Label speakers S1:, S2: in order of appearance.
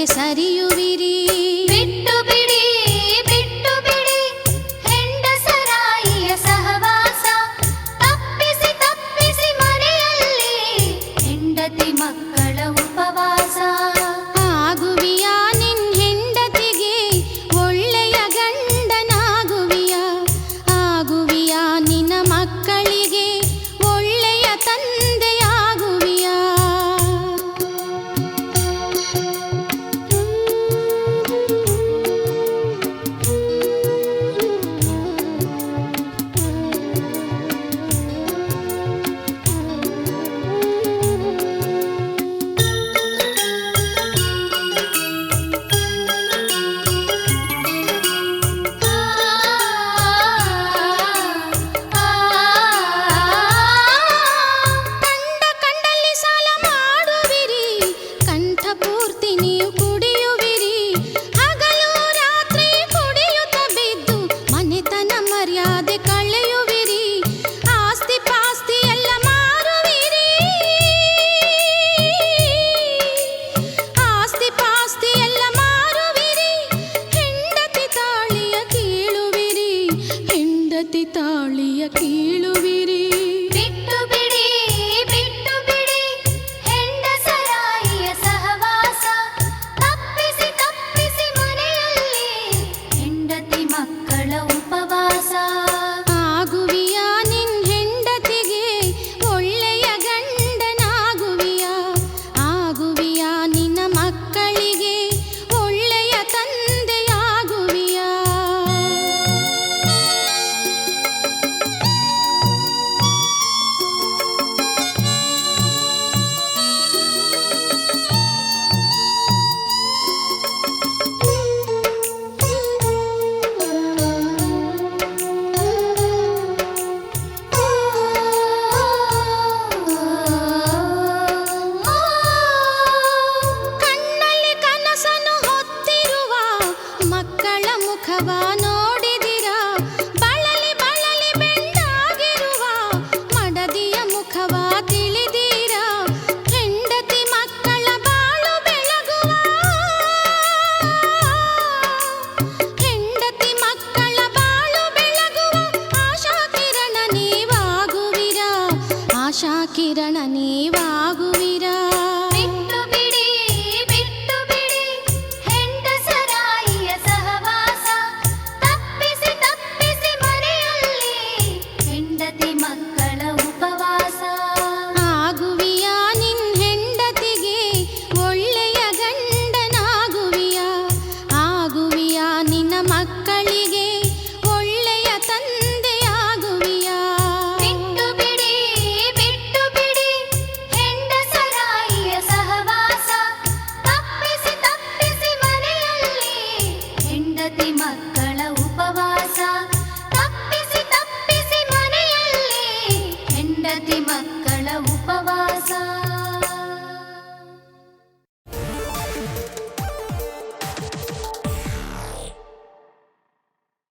S1: ಕಡೆಗೆ ಸರಿಯುವಿರಿ.
S2: ಬಿಟ್ಟು ಬಿಡಿ ಬಿಟ್ಟು ಬಿಡಿ ಹೆಂಡಸರಾಯಿಯ ಸಹವಾಸ, ತಪ್ಪಿಸಿ ತಪ್ಪಿಸಿ ಮನೆಯಲ್ಲಿ ಹೆಂಡತಿ ಮಕ್ಕಳ ಉಪವಾಸ.
S1: ಆಗುವಿಯ ನಿನ್ ಹೆಂಡತಿಗೆ ಒಳ್ಳೆಯ ಗಂಡನಾಗುವಿಯ, ಆಗುವಿಯ ನಿನ್ನ ಮಕ್ಕಳಿಗೆ ಒಳ್ಳೆಯ ತಂದೆಯಾಗುವಿಯ. ಕಂಡ ಕಂಡಲ್ಲಿ ಸಾಲ ಮಾಡುವಿರಿ, ಕಂಠಪೂರ್ತಿ ನೀವು ಕುಡಿಯುವಿರಿ. ಹಗಲು ರಾತ್ರಿ ಕುಡಿಯುತ್ತ ಬಿದ್ದು ಮನೆತನ ಮರ್ಯಾದೆ ಕಳೆಯುವಿರಿ. ಆಸ್ತಿ ಪಾಸ್ತಿ ಎಲ್ಲ ಮಾರುವಿರಿ, ಆಸ್ತಿ ಪಾಸ್ತಿ ಎಲ್ಲ ಮಾರುವಿರಿ. ಹೆಂಡತಿ ತಾಳಿಯ ಕೀಳುವಿರಿ, ಹೆಂಡತಿ ತಾಳಿಯ ಕೀಳುವಿರಿ.
S2: ಬಿಟ್ಟು ಬಿಡಿ ಬಿಟ್ಟು ಬಿಡಿ ಹೆಂಡಸರಾಯಿಯ ಸಹವಾಸ, ತಪ್ಪಿಸಿ ತಪ್ಪಿಸಿ ಮನೆಯಲ್ಲಿ ಹೆಂಡತಿ ಮಕ್ಕಳ ಉಪವಾಸ.
S1: ಆಗುವಿಯ ನಿನ್ ಹೆಂಡತಿಗೆ ಒಳ್ಳೆಯ ಗಂಡನಾಗುವಿಯ, ಆಗುವಿಯ ನಿನ್ನ ಮಕ್ಕಳಿಗೆ ಒಳ್ಳೆಯ ತಂದೆಯಾಗುವಿಯ. ಕಣ್ಣಲ್ಲಿ ಕನಸನ್ನು ಹೊತ್ತಿರುವ ಮಕ್ಕಳ ಮುಖವ ನೋಡಿದಿರಾ? ಬಳಲಿ ಬಳಲಿ ಬೆಂಡಾಗಿರುವ ಮಡದಿಯ ಮುಖವ ತಿಳಿದೀರಾ? ಹೆಂಡತಿ ಮಕ್ಕಳ ಬಾಳು ಬೆಳಗುವ, ಹೆಂಡತಿ ಮಕ್ಕಳ ಬಾಳು ಬೆಳಗುವ ಆಶಾ ಕಿರಣ ನೀವಾಗುವಿರಾ, ಆಶಾ ಕಿರಣ ನೀವಾಗುವಿರಾ.
S2: ಬಿಟ್ಟು ಬಿಡಿ ಬಿಟ್ಟು ಬಿಡಿ ಹೆಂಡಸರಾಯಿಯ ಸಹವಾಸ, ತಪ್ಪಿಸಿ ತಪ್ಪಿಸಿ ಮನೆಯಲ್ಲಿ ಹೆಂಡತಿ ಮಕ್ಕಳ ಉಪವಾಸ.
S1: ಆಗುವಿಯ ನಿನ್ ಹೆಂಡತಿಗೆ ಒಳ್ಳೆಯ ಗಂಡನಾಗುವಿಯ, ಆಗುವಿಯ ನಿನ್ನ ಮಕ್ಕಳಿಗೆ ಒಳ್ಳೆಯ ತಂದೆಯಾಗುವಿಯ.
S2: ಬಿಟ್ಟು ಬಿಡಿ ಬಿಟ್ಟು ಬಿಡಿ ಹೆಂಡಸರಾಯಿಯ ಸಹವಾಸ, ತಪ್ಪಿಸಿ ತಪ್ಪಿಸಿ ಮನೆಯಲ್ಲಿ ಹೆಂಡತಿ ಮಕ್ಕಳ ಉಪವಾಸ, ತಪ್ಪಿಸಿ ತಪ್ಪಿಸಿ ಮನೆಯಲ್ಲಿ ಹೆಂಡತಿ ಮಕ್ಕಳ ಉಪವಾಸ.